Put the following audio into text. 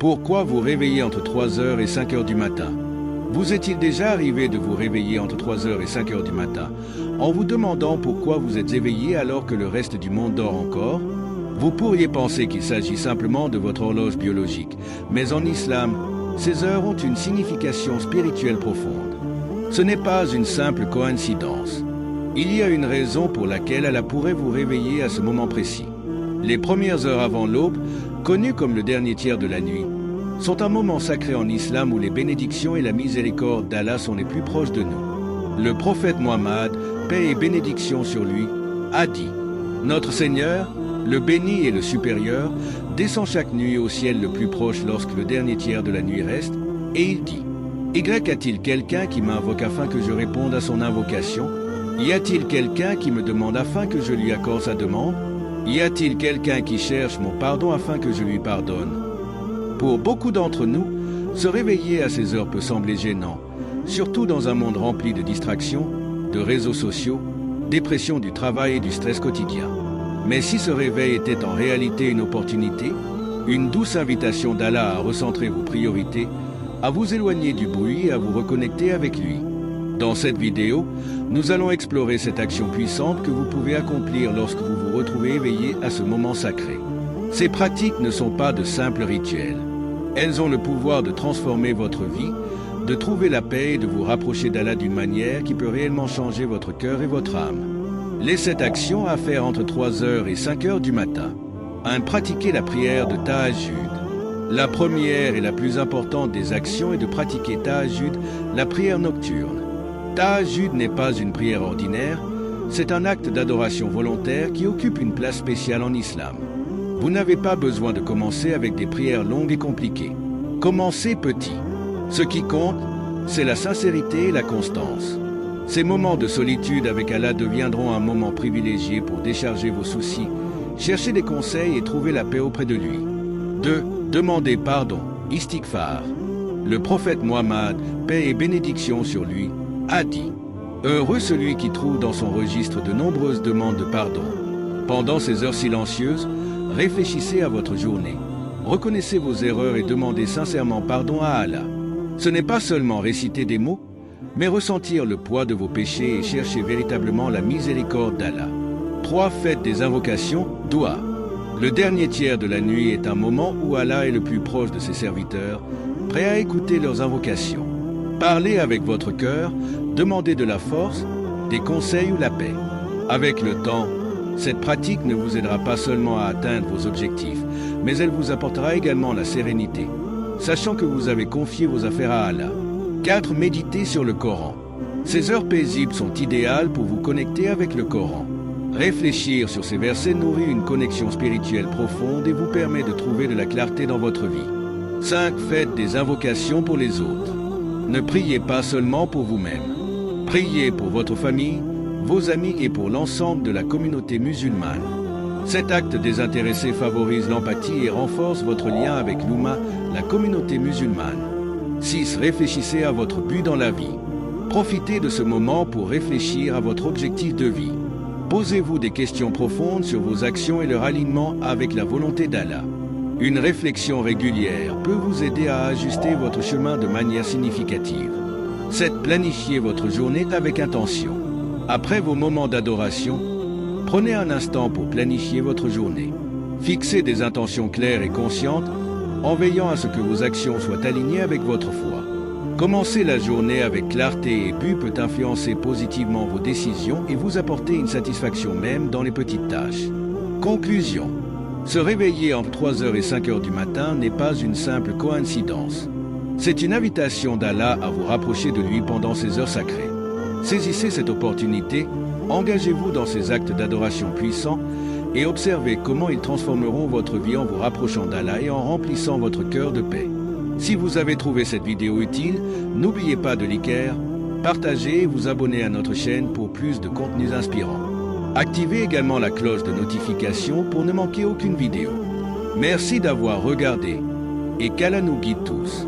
Pourquoi vous réveiller entre 3 heures et 5 heures du matin? Vous est-il déjà arrivé de vous réveiller entre 3 heures et 5 heures du matin en vous demandant pourquoi vous êtes éveillé alors que le reste du monde dort encore? Vous pourriez penser qu'il s'agit simplement de votre horloge biologique, mais en islam, ces heures ont une signification spirituelle profonde. Ce n'est pas une simple coïncidence. Il y a une raison pour laquelle Allah pourrait vous réveiller à ce moment précis. Les premières heures avant l'aube, connues comme le dernier tiers de la nuit, sont un moment sacré en islam où les bénédictions et la miséricorde d'Allah sont les plus proches de nous. Le prophète Mohammed, paix et bénédiction sur lui, a dit « Notre Seigneur, le béni et le supérieur, descend chaque nuit au ciel le plus proche lorsque le dernier tiers de la nuit reste, et il dit « Y a-t-il quelqu'un qui m'invoque afin que je réponde à son invocation? Y a-t-il quelqu'un qui me demande afin que je lui accorde sa demande? Y a-t-il quelqu'un qui cherche mon pardon afin que je lui pardonne ?» Pour beaucoup d'entre nous, se réveiller à ces heures peut sembler gênant, surtout dans un monde rempli de distractions, de réseaux sociaux, des pressions du travail et du stress quotidien. Mais si ce réveil était en réalité une opportunité, une douce invitation d'Allah à recentrer vos priorités, à vous éloigner du bruit et à vous reconnecter avec lui. Dans cette vidéo, nous allons explorer cette action puissante que vous pouvez accomplir lorsque vous vous retrouvez éveillé à ce moment sacré. Ces pratiques ne sont pas de simples rituels. Elles ont le pouvoir de transformer votre vie, de trouver la paix et de vous rapprocher d'Allah d'une manière qui peut réellement changer votre cœur et votre âme. Les 7 actions à faire entre 3 heures et 5 heures du matin. 1. Pratiquer la prière de Tahajjud. La première et la plus importante des actions est de pratiquer Tahajjud, la prière nocturne. Tahajjud n'est pas une prière ordinaire, c'est un acte d'adoration volontaire qui occupe une place spéciale en islam. Vous n'avez pas besoin de commencer avec des prières longues et compliquées. Commencez petit. Ce qui compte, c'est la sincérité et la constance. Ces moments de solitude avec Allah deviendront un moment privilégié pour décharger vos soucis, chercher des conseils et trouver la paix auprès de lui. 2. Demandez pardon, istighfar. Le prophète Mohammed, paix et bénédiction sur lui, a dit « Heureux celui qui trouve dans son registre de nombreuses demandes de pardon. » Pendant ces heures silencieuses, réfléchissez à votre journée. Reconnaissez vos erreurs et demandez sincèrement pardon à Allah. Ce n'est pas seulement réciter des mots, mais ressentir le poids de vos péchés et chercher véritablement la miséricorde d'Allah. 3. Faites des invocations, doua. Le dernier tiers de la nuit est un moment où Allah est le plus proche de ses serviteurs, prêt à écouter leurs invocations. Parlez avec votre cœur, demandez de la force, des conseils ou la paix. Avec le temps, cette pratique ne vous aidera pas seulement à atteindre vos objectifs, mais elle vous apportera également la sérénité, sachant que vous avez confié vos affaires à Allah. 4. Méditez sur le Coran. Ces heures paisibles sont idéales pour vous connecter avec le Coran. Réfléchir sur ces versets nourrit une connexion spirituelle profonde et vous permet de trouver de la clarté dans votre vie. 5. Faites des invocations pour les autres. Ne priez pas seulement pour vous-même. Priez pour votre famille, vos amis et pour l'ensemble de la communauté musulmane. Cet acte désintéressé favorise l'empathie et renforce votre lien avec l'Oumma, la communauté musulmane. 6. Réfléchissez à votre but dans la vie. Profitez de ce moment pour réfléchir à votre objectif de vie. Posez-vous des questions profondes sur vos actions et leur alignement avec la volonté d'Allah. Une réflexion régulière peut vous aider à ajuster votre chemin de manière significative. 7. Planifiez votre journée avec intention. Après vos moments d'adoration, prenez un instant pour planifier votre journée. Fixez des intentions claires et conscientes en veillant à ce que vos actions soient alignées avec votre foi. Commencer la journée avec clarté et but peut influencer positivement vos décisions et vous apporter une satisfaction même dans les petites tâches. Conclusion. Se réveiller entre 3 heures et 5 heures du matin n'est pas une simple coïncidence. C'est une invitation d'Allah à vous rapprocher de lui pendant ces heures sacrées. Saisissez cette opportunité, engagez-vous dans ces actes d'adoration puissants et observez comment ils transformeront votre vie en vous rapprochant d'Allah et en remplissant votre cœur de paix. Si vous avez trouvé cette vidéo utile, n'oubliez pas de liker, partager et vous abonner à notre chaîne pour plus de contenus inspirants. Activez également la cloche de notification pour ne manquer aucune vidéo. Merci d'avoir regardé et qu'Allah nous guide tous.